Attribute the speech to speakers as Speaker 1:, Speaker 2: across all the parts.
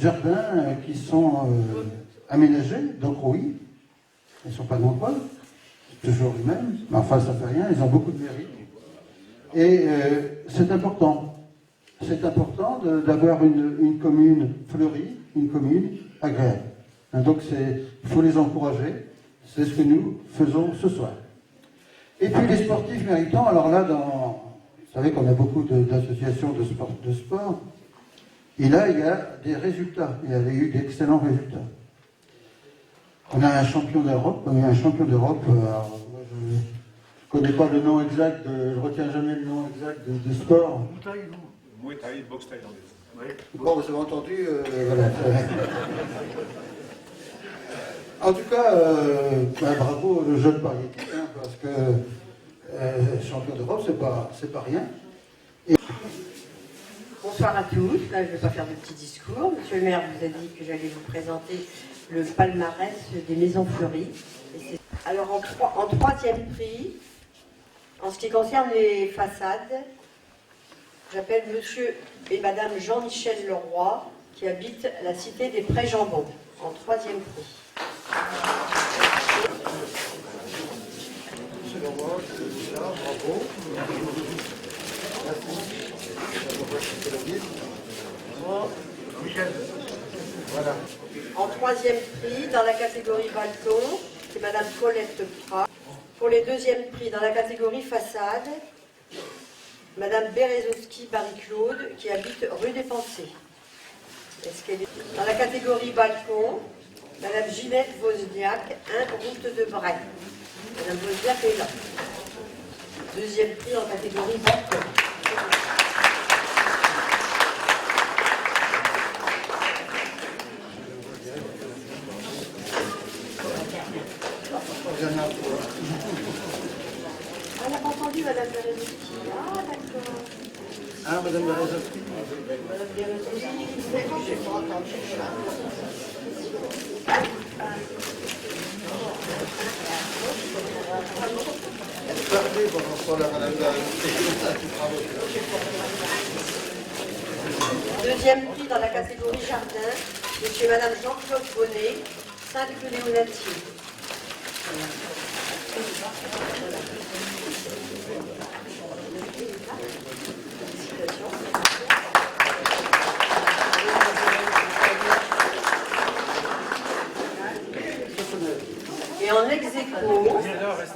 Speaker 1: Jardins qui sont aménagés, donc oui, ils ne sont pas nombreux, toujours les mêmes, mais enfin ça fait rien, ils ont beaucoup de mérite. Et c'est important d'avoir une commune fleurie, une commune agréable. Donc il faut les encourager, c'est ce que nous faisons ce soir. Et puis les sportifs méritants, alors là, vous savez qu'on a beaucoup d'associations de sport, et là il y a des résultats, il y avait eu d'excellents résultats. On a un champion d'Europe, alors, moi, je ne connais pas le nom exact, je ne retiens jamais le nom exact de sport.
Speaker 2: Muay Thai, boxe thaïlandaise. Oui.
Speaker 1: Bon, vous avez entendu, voilà. En tout cas, bravo le jeune Pariétique, hein, parce que champion d'Europe, c'est pas rien. Et...
Speaker 3: Bonsoir à tous. Là, je ne vais pas faire de petit discours. Monsieur le maire vous a dit que j'allais vous présenter le palmarès des maisons fleuries. Alors, en troisième prix, en ce qui concerne les façades, j'appelle monsieur et madame Jean-Michel Leroy, qui habitent la cité des Prés-Jambon, en troisième prix.
Speaker 1: Monsieur Leroy, c'est ça, bravo. Merci. Voilà.
Speaker 3: En troisième prix, dans la catégorie balcon, c'est madame Colette Prat. Pour les deuxièmes prix, dans la catégorie façade, madame Berezowski Marie-Claude, qui habite rue des Pensées. Dans la catégorie balcon, madame Ginette Wozniak, 1 route de Bray. Madame Wozniak est là. Deuxième prix en catégorie balcon. On n'a pas entendu madame Berezowski. Ah, d'accord.
Speaker 1: Ah, madame Berezowski.
Speaker 3: Madame Berezowski, je n'ai pas entendu.
Speaker 1: Parlez pendant ce temps-là, madame Berezowski.
Speaker 3: Deuxième prix dans la catégorie jardin, monsieur et madame Jean-Claude Bonnet, Saint-Luc-Léonatier. Et en ex-aequo,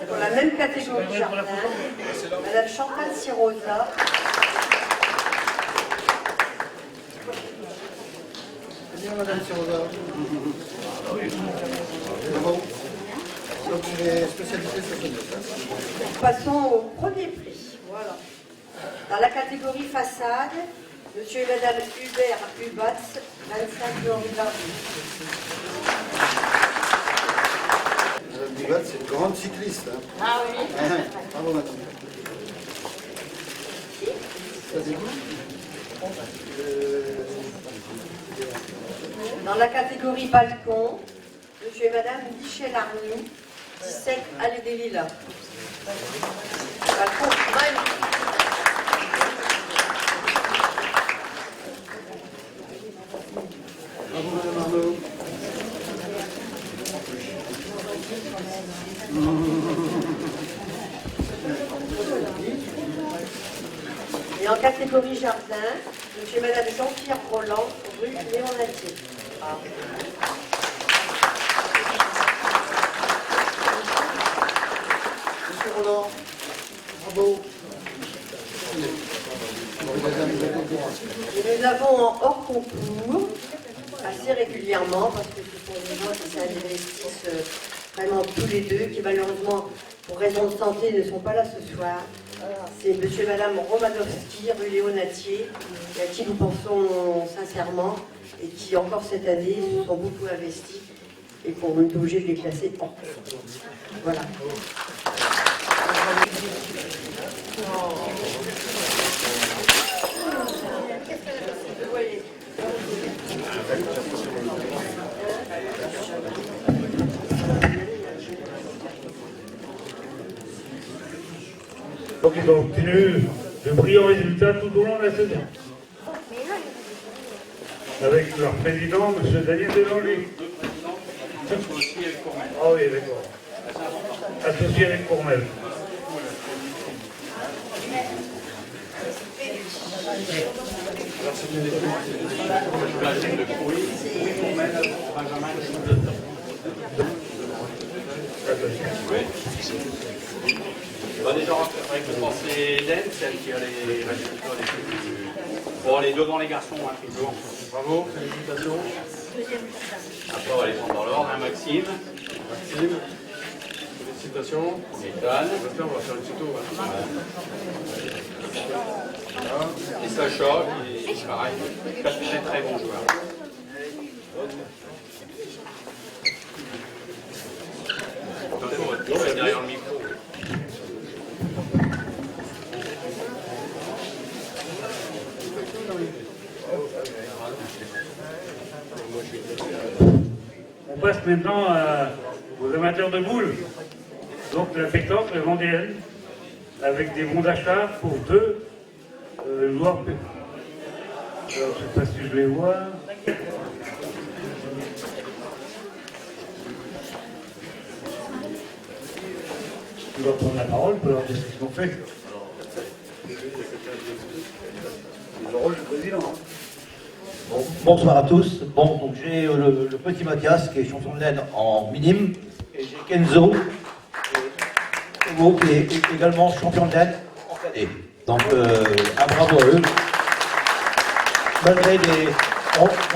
Speaker 3: pour la même catégorie jardin, madame Chantal Sirosa.
Speaker 1: Madame Sirosa. Bravo. Donc j'ai spécialisé sur ce méthode.
Speaker 3: Passons au premier prix. Voilà. Dans la catégorie façade, monsieur et madame Hubert Hubatz, 25 Henri Barbu.
Speaker 1: Madame Hubatz, c'est une grande cycliste. Hein.
Speaker 3: Ah oui.
Speaker 1: Bravo, madame. Ça c'est vous
Speaker 3: Dans la catégorie balcon, monsieur et madame Michel Arnoux, 17 Allée des Lilas. Balcon magnifique.
Speaker 1: Bravo, madame Arnaud.
Speaker 3: Et en catégorie jardin, monsieur et madame Jean-Pierre Roland, rue Léonatier.
Speaker 1: Monsieur Roland, bravo.
Speaker 3: Et nous avons en hors concours, assez régulièrement, parce que ce sont des gens qui s'investissent vraiment tous les deux, qui malheureusement, pour raison de santé, ne sont pas là ce soir. C'est monsieur et madame Romanowski, rue Léonatier, à qui nous pensons sincèrement, et qui encore cette année se sont beaucoup investis, et qu'on est obligé de les classer en concours. Voilà.
Speaker 4: Donc ils ont obtenu de brillants résultats tout au long de la saison. avec leur président, M. Daniel Delanglais.
Speaker 2: Aussi avec Courmel.
Speaker 4: Ah oui, d'accord. Associé avec Courmel.
Speaker 5: Bah déjà, je pense que c'est Hélène, celle qui a les résultats les plus... Bon, les devant les garçons, hein, toujours. Bravo, félicitations. Après, on va les prendre dans l'ordre, hein, Maxime.
Speaker 6: Maxime, félicitations.
Speaker 5: Ethan.
Speaker 6: Maintenant, on va faire une photo. Hein.
Speaker 5: Et Sacha, qui est pareil, quatre très très bons joueurs. Attention, on va derrière le micro.
Speaker 4: On passe maintenant aux amateurs de boules. Donc la pétanque, le Vendéenne, avec des bons d'achat pour deux joueurs. Alors, je ne sais pas si je les vois. Tu vas prendre la parole pour leur dire ce qu'ils ont fait. Le rôle du président.
Speaker 7: Bon, bonsoir à tous. Bon, donc j'ai le petit Mathias qui est champion de laine en minime et j'ai Kenzo qui est également champion de laine en cadet. Donc un bravo à eux. Malgré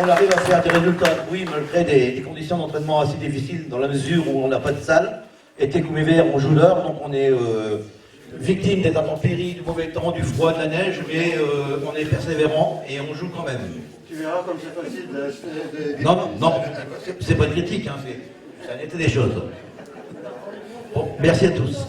Speaker 7: on arrive à faire des résultats, oui, malgré des conditions d'entraînement assez difficiles dans la mesure où on n'a pas de salle. Été comme hiver, on joue l'heure, donc on est victime des intempéries, du mauvais temps, du froid, de la neige, mais on est persévérant et on joue quand même.
Speaker 1: Tu verras comme c'est facile de...
Speaker 7: Non, c'est pas une critique, hein, c'est un état des choses. Bon, merci à tous.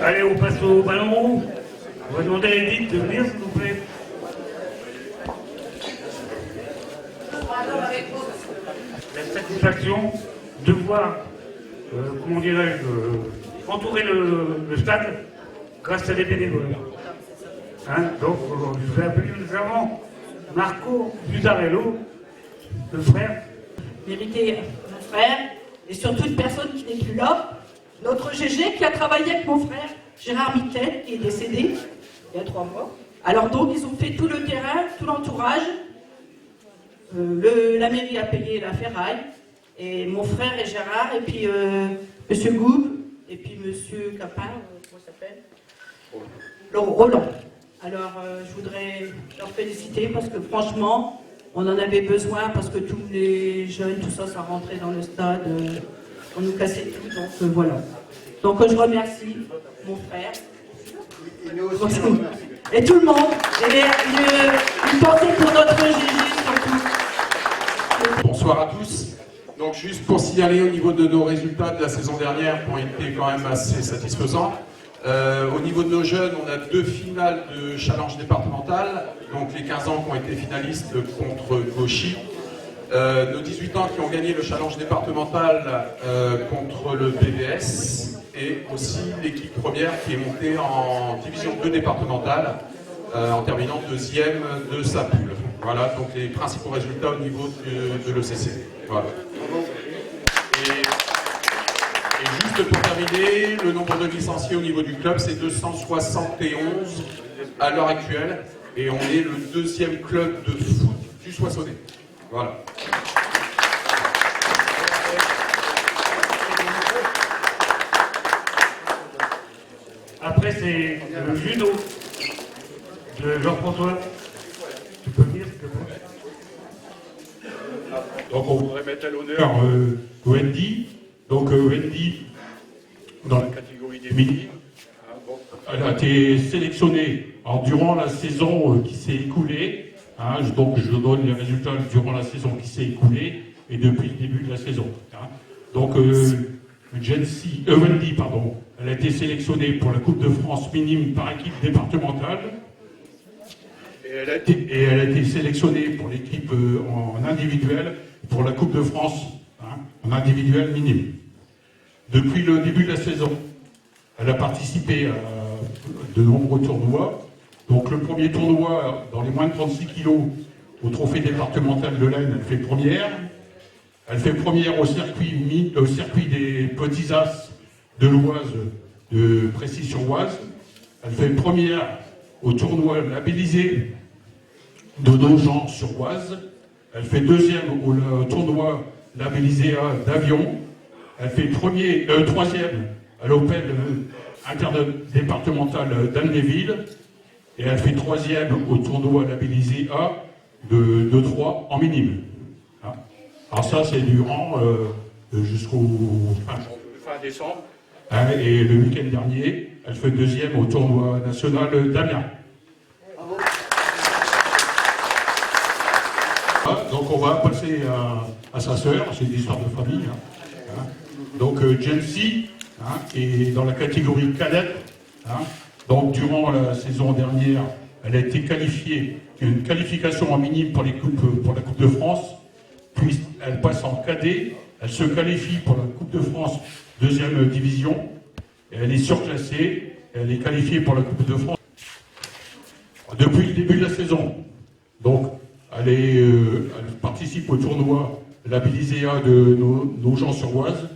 Speaker 4: Allez, on passe au ballon rond. On va demander à Edith de venir, s'il vous plaît. La satisfaction de voir, comment dirais-je, entourer le stade grâce à des bénévoles. Hein, donc, je vais appeler nous avons Marco Busarello, le frère.
Speaker 8: Mériter mon frère, et surtout une personne qui n'est plus là, notre GG qui a travaillé avec mon frère Gérard Miquel, qui est décédé il y a 3 mois. Alors donc ils ont fait tout le terrain, tout l'entourage. La mairie a payé la ferraille, et mon frère et Gérard, et puis Monsieur Goub, et puis Monsieur Capin, comment ça s'appelle, Roland. Alors je voudrais leur féliciter parce que franchement, on en avait besoin, parce que tous les jeunes, tout ça, ça rentrait dans le stade, on nous cassait tout, donc voilà. Donc je remercie mon frère.
Speaker 1: Et nous aussi, on remercie.
Speaker 8: Et tout le monde, et une pensée pour notre GG surtout.
Speaker 9: Bonsoir à tous. Donc juste pour signaler au niveau de nos résultats de la saison dernière qui ont été quand même assez satisfaisants. Au niveau de nos jeunes, on a 2 finales de challenge départemental, donc les 15 ans qui ont été finalistes contre Gauchy. Nos 18 ans qui ont gagné le challenge départemental contre le BVS, et aussi l'équipe première qui est montée en division 2 départementale en terminant 2e de sa poule. Voilà donc les principaux résultats au niveau de l'ECC. Voilà. Et juste pour terminer, le nombre de licenciés au niveau du club, c'est 271 à l'heure actuelle, et on est le 2e club de foot du Soissonnais. Voilà.
Speaker 4: Après, c'est le judo de Jean-François. Tu peux venir, s'il te plaît.
Speaker 10: Donc on voudrait mettre à l'honneur Wendy. Donc Wendy, dans la catégorie des minimes, elle a été sélectionnée durant la saison qui s'est écoulée. Hein, donc je donne les résultats durant la saison qui s'est écoulée et depuis le début de la saison. Hein. Donc Wendy, pardon, elle a été sélectionnée pour la Coupe de France minime par équipe départementale. Et elle a été sélectionnée pour l'équipe en individuel pour la Coupe de France, hein, en individuel minime. Depuis le début de la saison, elle a participé à de nombreux tournois. Donc le premier tournoi dans les moins de 36 kilos au trophée départemental de l'Aisne, elle fait première. Elle fait première au circuit des Petits As de l'Oise, de Précy-sur-Oise. Elle fait première au tournoi labellisé de Nogent-sur-Oise. Elle fait deuxième au tournoi labellisé d'Avion. Elle fait troisième à l'Open interdépartemental d'Amnéville. Et elle fait troisième au tournoi labellisé A de Troyes en minime. Hein. Alors ça, c'est durant jusqu'au fin décembre. Hein, et le week-end dernier, elle fait deuxième au tournoi national d'Amiens. Donc on va passer à sa sœur, c'est une histoire de famille. Hein. Donc Jency, hein, est dans la catégorie cadette. Hein. Donc durant la saison dernière, elle a été qualifiée, une qualification en minime pour la Coupe de France, puis elle passe en cadet, elle se qualifie pour la Coupe de France deuxième division, et elle est surclassée, elle est qualifiée pour la Coupe de France depuis le début de la saison. Donc elle participe au tournoi labellisé A de Nogent-sur-Oise,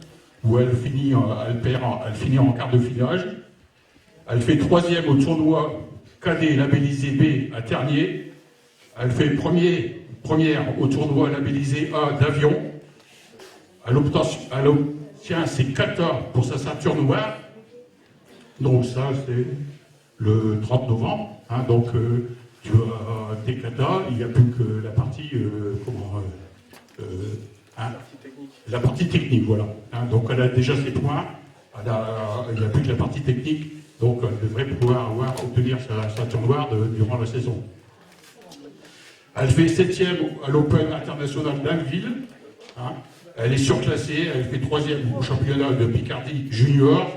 Speaker 10: où elle finit en quart de finale. Elle fait troisième au tournoi cadet labellisé B à Ternier. Elle fait première au tournoi labellisé A d'Avion. Elle obtient ses katas pour sa ceinture noire. Donc ça, c'est le 30 novembre. Hein, donc tu as tes katas, il n'y a plus que la partie la partie technique, voilà. Hein, donc elle a déjà ses points. Il n'y a plus que la partie technique. Donc elle devrait pouvoir obtenir sa ceinture noire durant la saison. Elle fait 7e à l'Open international d'Amnéville. Hein. Elle est surclassée, elle fait 3e au championnat de Picardie junior.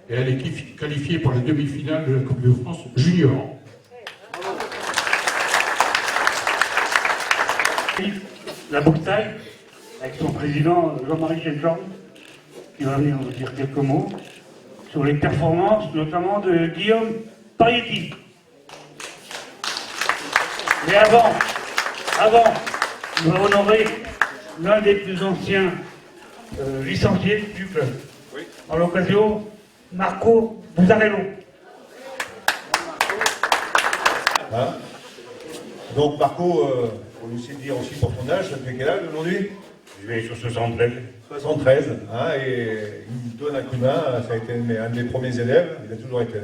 Speaker 10: Et elle est qualifiée pour la demi-finale de la Coupe de France junior.
Speaker 4: La boucle-taille, avec son président Jean-Marie Jean, qui va venir nous dire quelques mots sur les performances, notamment de Guillaume Parietti. Mais avant, nous allons honorer l'un des plus anciens licenciés du club. Oui. En l'occasion, Marco Buzzarello.
Speaker 11: Hein, donc Marco, faut nous aussi dire aussi pour ton âge, ça fait quel âge aujourd'hui?
Speaker 4: Je vais sur 73.
Speaker 11: 73, hein, et il me donne un coup de main, ça a été un de mes premiers élèves, il a toujours été là.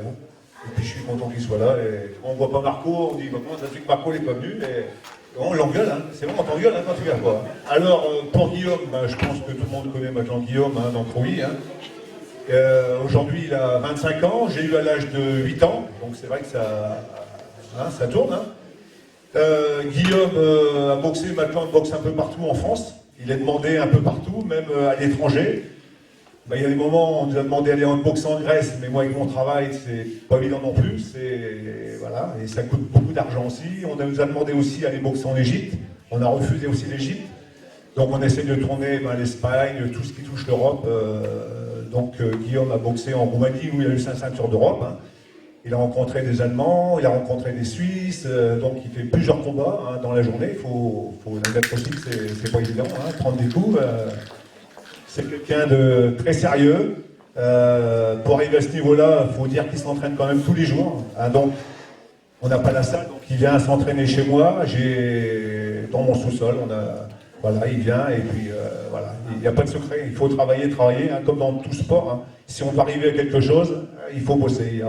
Speaker 11: Et puis je suis content qu'il soit là. Et on ne voit pas Marco, on dit comment ça se fait que Marco n'est pas venu, mais on l'engueule, hein. C'est bon, on t'engueule hein, quand tu viens quoi. Alors pour Guillaume, je pense que tout le monde connaît maintenant Guillaume hein, d'Encrouy. Hein. Aujourd'hui il a 25 ans, j'ai eu à l'âge de 8 ans, donc c'est vrai que ça tourne. Hein. Guillaume a boxé, maintenant il boxe un peu partout en France. Il est demandé un peu partout, même à l'étranger. Il y a des moments où on nous a demandé d'aller en boxe en Grèce, mais moi avec mon travail, c'est pas évident non plus. Voilà, et ça coûte beaucoup d'argent aussi. On nous a demandé aussi d'aller boxer en Égypte. On a refusé aussi l'Égypte. Donc on essaie de tourner l'Espagne, tout ce qui touche l'Europe. Guillaume a boxé en Roumanie où il a eu sa ceinture d'Europe. Hein. Il a rencontré des Allemands, il a rencontré des Suisses, donc il fait plusieurs combats hein, dans la journée. Il faut admettre aussi que c'est pas évident, hein, prendre des coups. C'est quelqu'un de très sérieux. Pour arriver à ce niveau-là, il faut dire qu'il s'entraîne quand même tous les jours. Hein, donc, on n'a pas la salle, donc il vient s'entraîner chez moi. Dans mon sous-sol, voilà, il vient et puis voilà. Il n'y a pas de secret. Il faut travailler, hein, comme dans tout sport. Hein. Si on veut arriver à quelque chose, il faut bosser.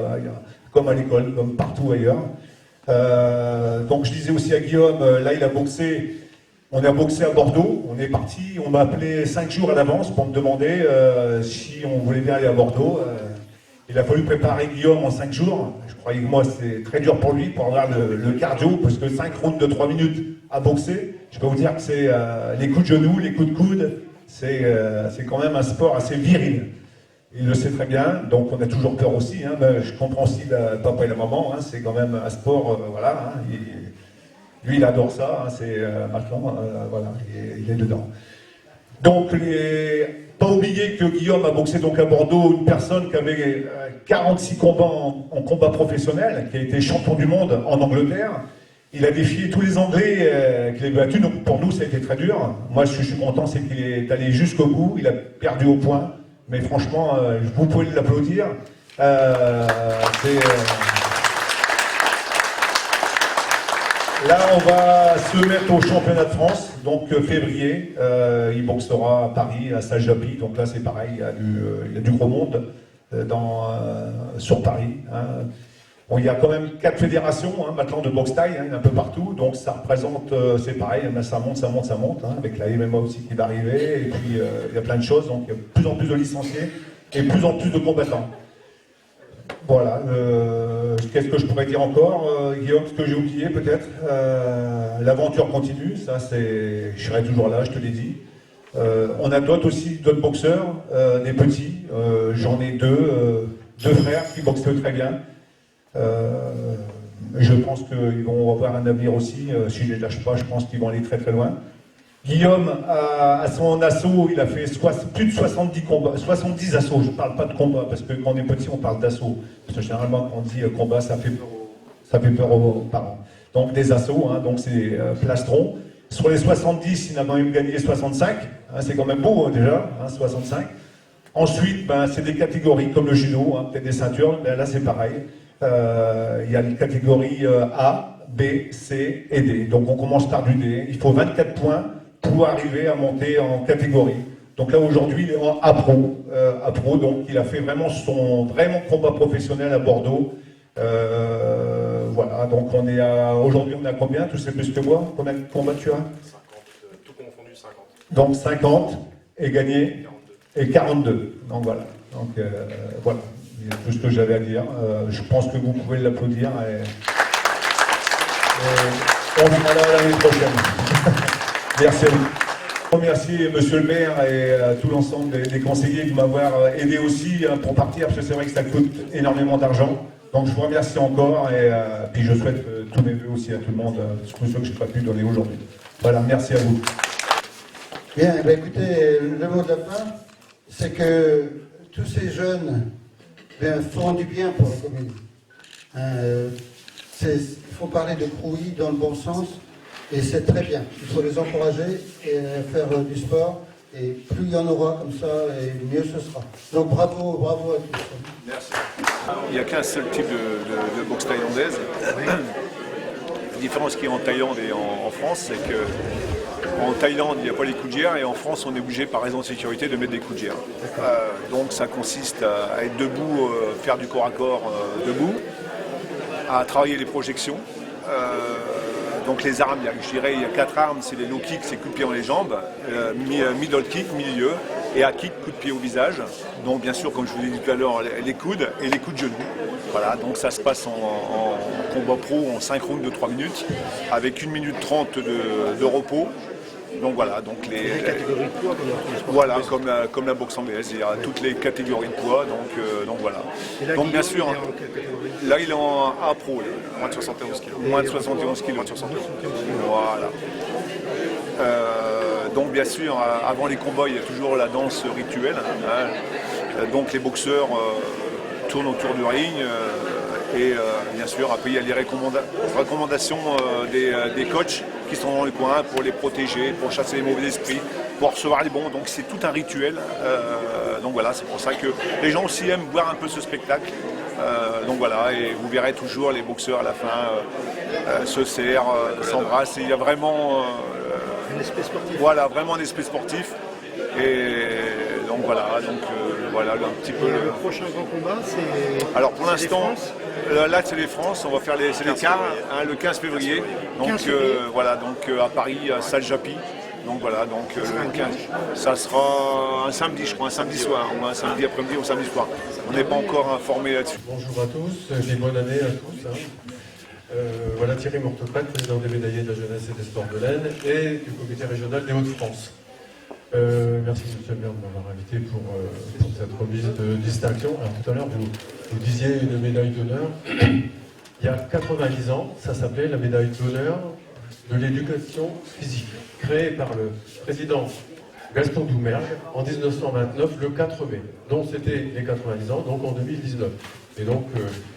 Speaker 11: Comme à l'école, comme partout ailleurs. Donc je disais aussi à Guillaume, là il a boxé, on a boxé à Bordeaux, on est parti, on m'a appelé 5 jours à l'avance pour me demander si on voulait bien aller à Bordeaux. Il a fallu préparer Guillaume en 5 jours, je croyais que moi c'est très dur pour lui, pour avoir le cardio, parce que 5 rounds de 3 minutes à boxer, je peux vous dire que c'est les coups de genoux, les coups de coude, c'est quand même un sport assez viril. Il le sait très bien, donc on a toujours peur aussi. Hein, je comprends aussi le papa et la maman, hein, c'est quand même un sport, voilà. Hein, Lui, il adore ça, hein, c'est maintenant, voilà, il est dedans. Donc, pas oublier que Guillaume a boxé donc à Bordeaux, une personne qui avait 46 combats en combat professionnel, qui a été champion du monde en Angleterre. Il a défié tous les Anglais qu'il avait battus, donc pour nous ça a été très dur. Moi je suis content, c'est qu'il est allé jusqu'au bout, il a perdu au point, mais franchement, vous pouvez l'applaudir. Là on va se mettre au championnat de France, donc février, il boxera à Paris, à Saint-Japi, donc là c'est pareil, il y a du gros monde sur Paris. Hein. Bon, il y a quand même 4 fédérations maintenant de boxe taille, un peu partout, donc ça représente, c'est pareil, ça monte, avec la MMA aussi qui va arriver, et puis il y a plein de choses, donc il y a de plus en plus de licenciés et de plus en plus de combattants. Voilà, qu'est-ce que je pourrais dire encore, Guillaume, ce que j'ai oublié peut-être, l'aventure continue, ça c'est, je serai toujours là, je te l'ai dit. On a d'autres boxeurs, des petits, j'en ai deux frères qui boxent très bien. Je pense qu'ils vont avoir un avenir aussi, si je ne les lâche pas, je pense qu'ils vont aller très très loin. Guillaume, à son assaut, il a fait plus de 70 combats, 70 assauts, je ne parle pas de combat, parce que quand on est petit, on parle d'assaut. Parce que généralement, quand on dit combat, ça fait peur aux parents. Donc des assauts, donc c'est plastron. Sur les 70, il en a même gagné 65, c'est quand même beau déjà, 65. Ensuite, c'est des catégories comme le judo, peut-être des ceintures, mais là c'est pareil. Il y a les catégories A, B, C et D. Donc on commence par du D. Il faut 24 points pour arriver à monter en catégorie. Donc là aujourd'hui il est en A Pro, donc il a fait vraiment son combat professionnel à Bordeaux. Voilà, donc aujourd'hui on est à combien? Tu sais plus que moi? Combien de combats tu as?
Speaker 6: 50, tout confondu 50.
Speaker 11: Donc 50 et gagné 42. Et 42. Donc voilà. Donc voilà. C'est tout ce que j'avais à dire. Je pense que vous pouvez l'applaudir et on verra là l'année prochaine. Merci à vous. Je remercie monsieur le maire et tout l'ensemble des conseillers de m'avoir aidé aussi pour partir, parce que c'est vrai que ça coûte énormément d'argent. Donc je vous remercie encore et puis je souhaite tous mes vœux aussi à tout le monde, tous ceux que je n'ai pas pu donner aujourd'hui. Voilà, merci à vous.
Speaker 1: Bien, écoutez, le mot de la fin, c'est que tous ces jeunes feront du bien pour la commune. Il faut parler de Crouy dans le bon sens, et c'est très bien. Il faut les encourager et faire du sport, et plus il y en aura comme ça, et mieux ce sera. Donc bravo à tous.
Speaker 6: Merci.
Speaker 12: Il n'y a qu'un seul type de boxe thaïlandaise. La différence qu'il y a en Thaïlande et en France, c'est que en Thaïlande, il n'y a pas les coups de gère, et en France, on est obligé, par raison de sécurité, de mettre des coups de gère. Donc ça consiste à être debout, faire du corps à corps debout, à travailler les projections. Donc les armes, je dirais, il y a 4 armes, c'est les low kicks, c'est coups de pied dans les jambes, middle kick, milieu, et à kick, coup de pied au visage. Donc bien sûr, comme je vous l'ai dit tout à l'heure, les coudes et les coups de genoux. Voilà, donc ça se passe en combat pro en 5 rounds de 3 minutes, avec 1 minute 30 de repos. Donc voilà, donc les catégories de poids voilà, comme la boxe anglaise, il y a toutes les catégories de poids, donc voilà. Là, donc bien sûr, là il est en A Pro, moins de 71 kg. Moins de 71 kg. Voilà. Donc bien sûr, avant les combats, il y a toujours la danse rituelle. Donc les boxeurs tournent autour du ring. Et bien sûr, après il y a les recommandations des coachs qui sont dans le coin pour les protéger, pour chasser les mauvais esprits, pour recevoir les bons. Donc c'est tout un rituel. Donc voilà, c'est pour ça que les gens aussi aiment voir un peu ce spectacle. Donc voilà, et vous verrez toujours les boxeurs à la fin se serrent, s'embrassent. Il y a vraiment un aspect sportif. Voilà, vraiment un aspect sportif. Et donc voilà, voilà un petit peu.
Speaker 13: Le prochain grand combat, c'est.
Speaker 12: Alors pour l'instant, là c'est les France, on va faire les quarts, le 15 février. Donc voilà, donc à Paris, à Saint-Japi. Donc voilà, donc le 15, ça sera un samedi, je crois, un samedi soir, ou un samedi après-midi ou un samedi soir. On n'est pas encore informé là-dessus.
Speaker 6: Bonjour à tous, et bonne année à tous. Voilà Thierry Mortocrate, président des médaillés de la jeunesse et des sports de l'Aisne et du comité régional des Hauts-de-France. Merci monsieur le maire de m'avoir invité pour cette remise de distinction. Alors tout à l'heure vous disiez une médaille d'honneur. Il y a 90 ans, ça s'appelait la médaille d'honneur de l'éducation physique, créée par le président Gaston Doumergue en 1929, le 4 mai. Donc c'était les 90 ans, donc en 2019. Et donc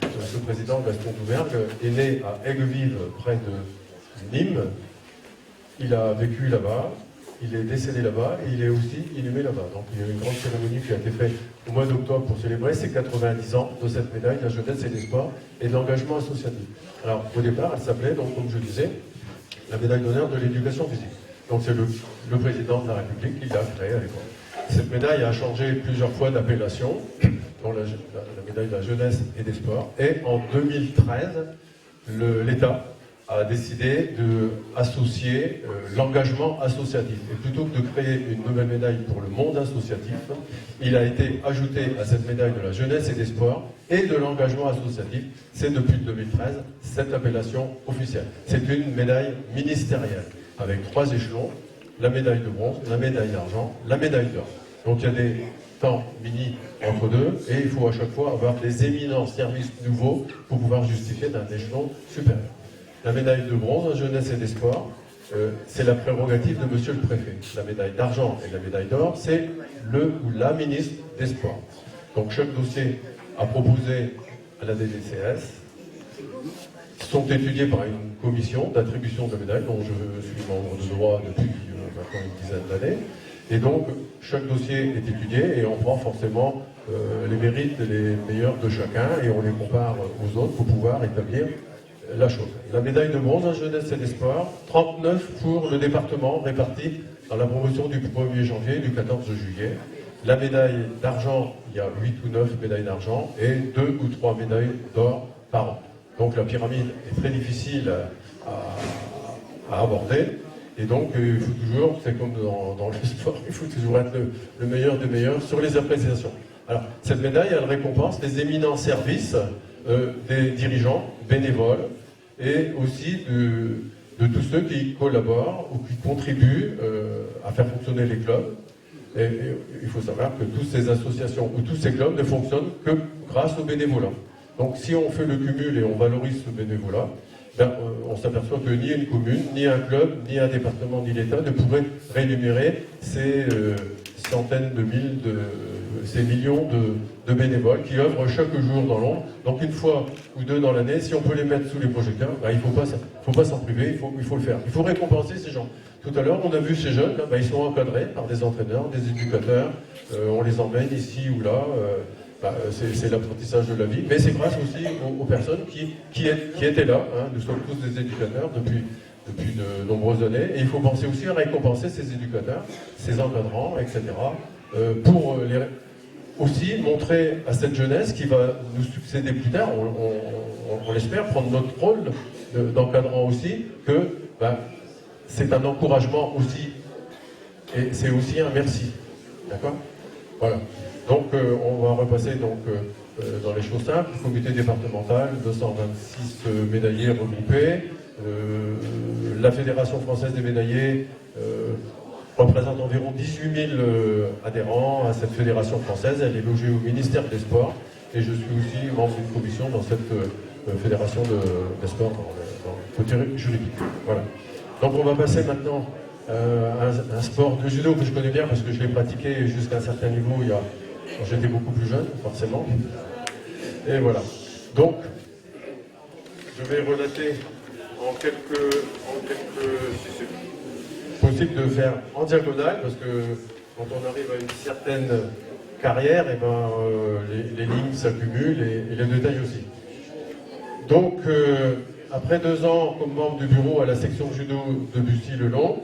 Speaker 6: ce président Gaston Doumergue est né à Aigues-Vives, près de Nîmes. Il a vécu là-bas, il est décédé là-bas et il est aussi inhumé là-bas. Donc il y a eu une grande cérémonie qui a été faite au mois d'octobre pour célébrer ces 90 ans de cette médaille de la jeunesse et des sports et de l'engagement associatif. Alors au départ, elle s'appelait, donc comme je disais, la médaille d'honneur de l'éducation physique. Donc c'est le président de la République qui l'a créée à l'époque. Cette médaille a changé plusieurs fois d'appellation, dont la médaille de la jeunesse et des sports. Et en 2013, l'État a décidé d'associer l'engagement associatif. Et plutôt que de créer une nouvelle médaille pour le monde associatif, il a été ajouté à cette médaille de la jeunesse et des sports et de l'engagement associatif. C'est depuis 2013 cette appellation officielle. C'est une médaille ministérielle avec 3 échelons, la médaille de bronze, la médaille d'argent, la médaille d'or. Donc il y a des temps mini entre deux et il faut à chaque fois avoir des éminents services nouveaux pour pouvoir justifier d'un échelon supérieur. La médaille de bronze, jeunesse et des sports, c'est la prérogative de monsieur le préfet. La médaille d'argent et la médaille d'or, c'est le ou la ministre des Sports. Donc chaque dossier a proposé à la DDCS, sont étudiés par une commission d'attribution de médailles, dont je suis membre de droit depuis maintenant une dizaine d'années. Et donc chaque dossier est étudié et on prend forcément les mérites les meilleurs de chacun et on les compare aux autres pour pouvoir établir la chose. La médaille de bronze en jeunesse et des sports, 39 pour le département répartis dans la promotion du 1er janvier et du 14 juillet. La médaille d'argent, il y a 8 ou 9 médailles d'argent et 2 ou 3 médailles d'or par an. Donc la pyramide est très difficile à aborder. Et donc il faut toujours, c'est comme dans le sport, il faut toujours être le meilleur des meilleurs sur les appréciations. Alors cette médaille, elle récompense les éminents services des dirigeants bénévoles et aussi de tous ceux qui collaborent ou qui contribuent à faire fonctionner les clubs. Et il faut savoir que toutes ces associations ou tous ces clubs ne fonctionnent que grâce au bénévolat. Donc si on fait le cumul et on valorise ce bénévolat, ben, on s'aperçoit que ni une commune, ni un club, ni un département, ni l'État ne pourraient rémunérer ces centaines de mille, ces millions de bénévoles qui œuvrent chaque jour dans l'ombre. Donc une fois ou deux dans l'année, si on peut les mettre sous les projecteurs, ben, il ne faut pas s'en priver, il faut le faire. Il faut récompenser ces gens. Tout à l'heure, on a vu ces jeunes, ben, ils sont encadrés par des entraîneurs, des éducateurs, on les emmène ici ou là. C'est l'apprentissage de la vie, mais c'est grâce aussi aux personnes qui étaient là. Hein. Nous sommes tous des éducateurs depuis de nombreuses années, et il faut penser aussi à récompenser ces éducateurs, ces encadrants, etc., pour aussi montrer à cette jeunesse qui va nous succéder plus tard, on l'espère, prendre notre rôle d'encadrant aussi, que c'est un encouragement aussi, et c'est aussi un merci. D'accord ? Voilà. Donc on va repasser dans les choses simples. Comité départemental, 226 médaillés regroupés. La Fédération française des médaillés représente environ 18 000 adhérents à cette fédération française. Elle est logée au ministère des Sports. Et je suis aussi membre d'une commission dans cette fédération des sports dans le côté juridique. Voilà. Donc on va passer maintenant à un sport de judo que je connais bien parce que je l'ai pratiqué jusqu'à un certain niveau quand j'étais beaucoup plus jeune, forcément. Et voilà. Donc, je vais relater en quelques si c'est possible de faire en diagonale, parce que quand on arrive à une certaine carrière, et les lignes s'accumulent et les détails aussi. Donc, après 2 ans comme membre du bureau à la section judo de Bussy-le-Long,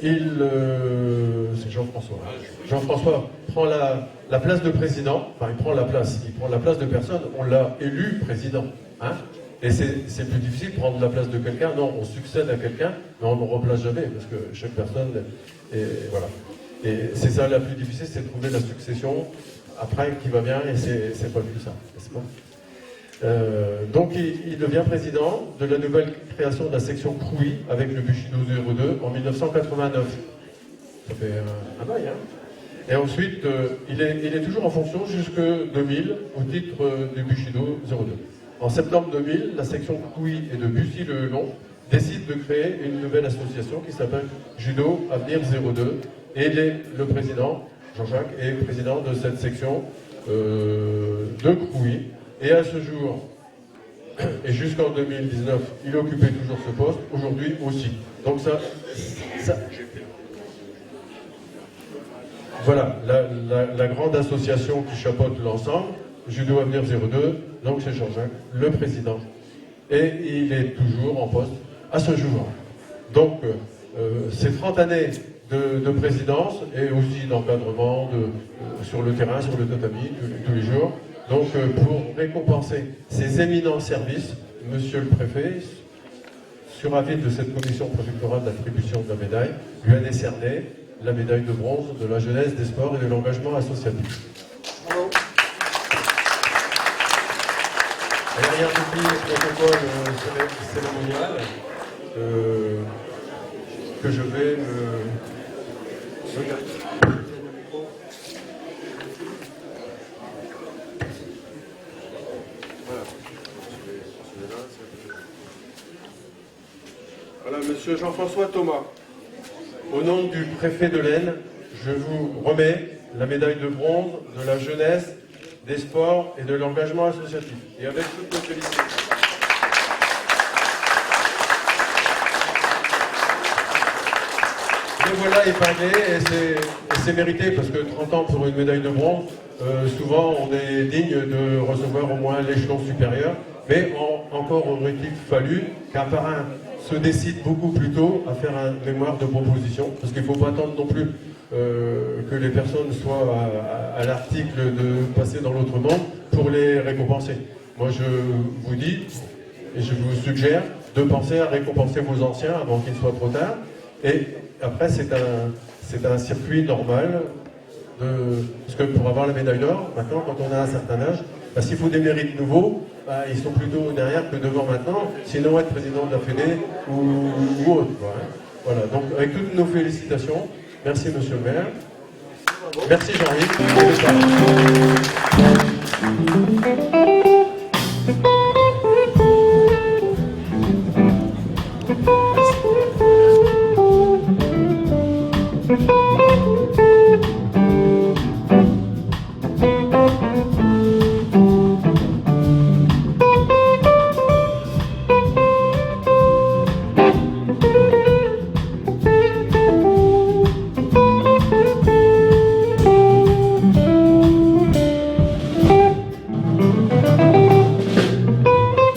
Speaker 6: c'est Jean-François. Jean-François prend la place de président, enfin il prend la place de personne, on l'a élu président. Hein, et c'est plus difficile de prendre la place de quelqu'un, non, on succède à quelqu'un, mais on ne remplace jamais, parce que chaque personne, voilà. Et c'est ça la plus difficile, c'est de trouver la succession après qui va bien, et c'est pas le plus simple, n'est-ce pas ? Donc il devient président de la nouvelle création de la section Crouy avec le Bushido 02 en 1989. Ça fait un bail, hein. Et ensuite, il est toujours en fonction jusqu'en 2000 au titre du Bushido 02. En septembre 2000, la section Couy et de Bussy-le-Long décide de créer une nouvelle association qui s'appelle Judo Avenir 02. Et le président, Jean-Jacques, est président de cette section de Couy. Et à ce jour, et jusqu'en 2019, il occupait toujours ce poste, aujourd'hui aussi. Donc ça voilà, la grande association qui chapeaute l'ensemble, Judo Avenir 02, donc c'est Jean-Jacques, le président. Et il est toujours en poste à ce jour. Donc, ces 30 années de présidence et aussi d'encadrement sur le terrain, sur le tatami, tous les jours. Donc, pour récompenser ces éminents services, Monsieur le Préfet, sur avis de cette commission préfectorale d'attribution de la médaille, lui a décerné la médaille de bronze de la jeunesse, des sports et de l'engagement associatif.
Speaker 3: Bravo.
Speaker 6: Derrière depuis le protocole cérémonial que je vais
Speaker 14: Voilà, Monsieur Jean-François Thomas.
Speaker 6: Au nom du préfet de l'Aisne, je vous remets la médaille de bronze de la jeunesse, des sports et de l'engagement associatif. Et avec toutes nos félicitations. Le voilà épinglé et c'est mérité parce que 30 ans pour une médaille de bronze, souvent on est digne de recevoir au moins l'échelon supérieur, mais encore aurait-il fallu qu'un parrain se décide beaucoup plus tôt à faire un mémoire de proposition, parce qu'il ne faut pas attendre non plus que les personnes soient à l'article de passer dans l'autre monde pour les récompenser. Moi je vous dis, et je vous suggère, de penser à récompenser vos anciens avant qu'il soit trop tard, et après c'est un circuit normal, parce que pour avoir la médaille d'or, maintenant quand on a un certain âge, s'il faut des mérites nouveaux, ils sont plutôt derrière que devant maintenant, sinon être président de la Fédé ou autre. Voilà, donc avec toutes nos félicitations, merci Monsieur le maire, merci Jean-Yves.